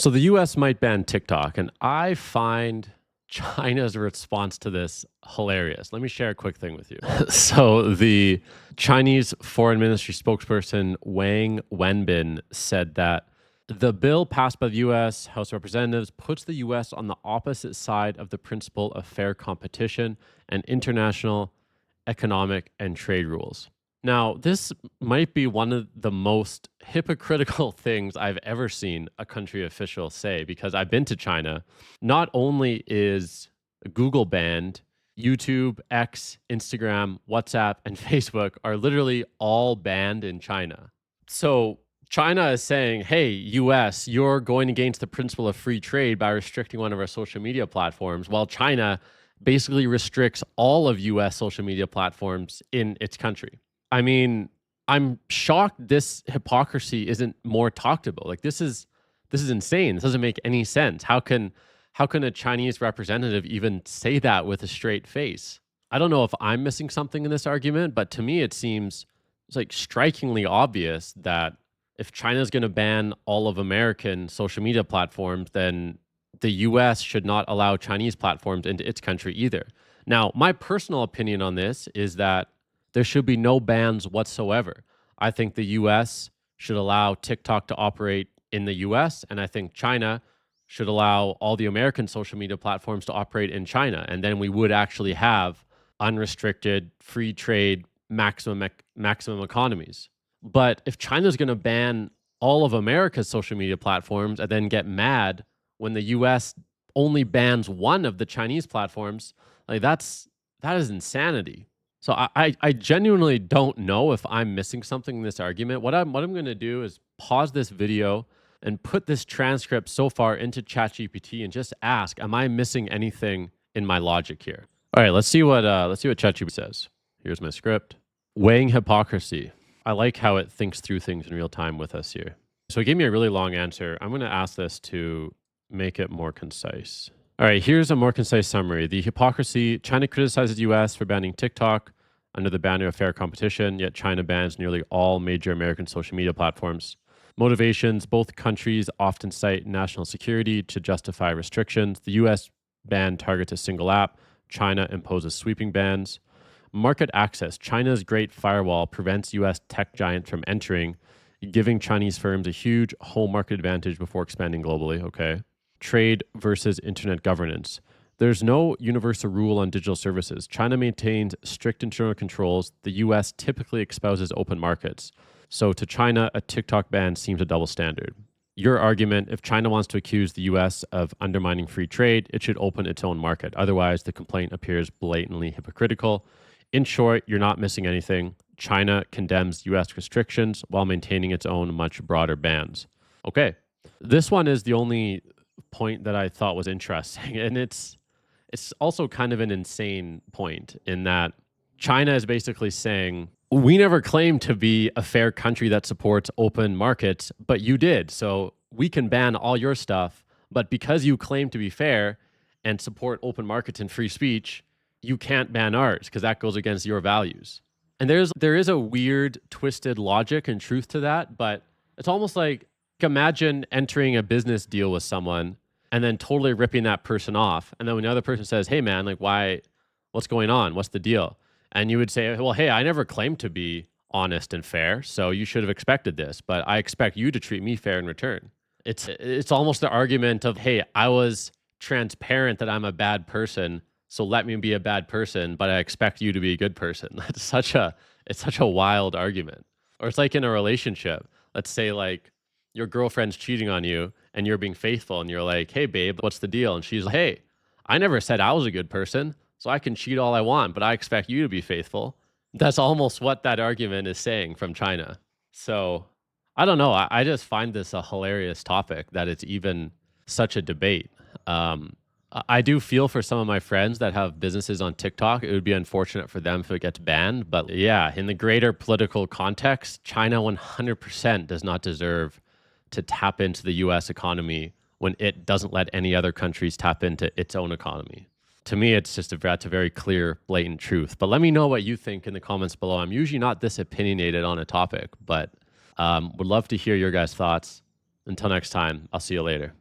So the US might ban TikTok, and I find China's response to this hilarious. Let me share a quick thing with you. So the Chinese Foreign Ministry spokesperson Wang Wenbin said that the bill passed by the US House of Representatives puts the US on the opposite side of the principle of fair competition and international economic and trade rules. Now, this might be one of the most hypocritical things I've ever seen a country official say because I've been to China. Not only is Google banned, YouTube, X, Instagram, WhatsApp, and Facebook are literally all banned in China. So China is saying, hey, US, you're going against the principle of free trade by restricting one of our social media platforms, while China basically restricts all of US social media platforms in its country. I mean, I'm shocked this hypocrisy isn't more talked about. Like this is insane. This doesn't make any sense. How can a Chinese representative even say that with a straight face? I don't know if I'm missing something in this argument, but to me it seems it's like strikingly obvious that if China's going to ban all of American social media platforms, then the US should not allow Chinese platforms into its country either. Now, my personal opinion on this is that there should be no bans whatsoever. I think the US should allow TikTok to operate in the US, and I think China should allow all the American social media platforms to operate in China. And then we would actually have unrestricted free trade, maximum economies. But if China's going to ban all of America's social media platforms and then get mad when the US only bans one of the Chinese platforms, like that is insanity. So I genuinely don't know if I'm missing something in this argument. What I'm going to do is pause this video and put this transcript so far into ChatGPT and just ask, am I missing anything in my logic here? All right, let's see what ChatGPT says. Here's my script. Weighing hypocrisy. I like how it thinks through things in real time with us here. So it gave me a really long answer. I'm going to ask this to make it more concise. All right, here's a more concise summary. The hypocrisy: China criticizes US for banning TikTok under the banner of fair competition, yet China bans nearly all major American social media platforms. Motivations: both countries often cite national security to justify restrictions. The US ban targets a single app. China imposes sweeping bans. Market access: China's Great Firewall prevents US tech giants from entering, giving Chinese firms a huge home market advantage before expanding globally. Okay. Trade versus internet governance. There's no universal rule on digital services. China maintains strict internal controls. The US typically espouses open markets. So to China, a TikTok ban seems a double standard. Your argument: if China wants to accuse the US of undermining free trade, it should open its own market. Otherwise, the complaint appears blatantly hypocritical. In short, you're not missing anything. China condemns US restrictions while maintaining its own much broader bans. Okay. This one is the only point that I thought was interesting. And it's also kind of an insane point in that China is basically saying, we never claimed to be a fair country that supports open markets, but you did. So we can ban all your stuff. But because you claim to be fair and support open markets and free speech, you can't ban ours because that goes against your values. And there is a weird, twisted logic and truth to that, but it's almost like imagine entering a business deal with someone and then totally ripping that person off. And then when the other person says, hey man, like what's going on? What's the deal? And you would say, well, hey, I never claimed to be honest and fair, so you should have expected this, but I expect you to treat me fair in return. It's almost the argument of, hey, I was transparent that I'm a bad person, so let me be a bad person, but I expect you to be a good person. It's such a wild argument. Or it's like in a relationship. Let's say like your girlfriend's cheating on you and you're being faithful and you're like, hey babe, what's the deal? And she's like, hey, I never said I was a good person, so I can cheat all I want, but I expect you to be faithful. That's almost what that argument is saying from China. So I don't know. I just find this a hilarious topic that it's even such a debate. I do feel for some of my friends that have businesses on TikTok. It would be unfortunate for them if it gets banned. But yeah, in the greater political context, China 100% does not deserve to tap into the US economy when it doesn't let any other countries tap into its own economy. To me, it's just that's a very clear, blatant truth. But let me know what you think in the comments below. I'm usually not this opinionated on a topic, but would love to hear your guys' thoughts. Until next time, I'll see you later.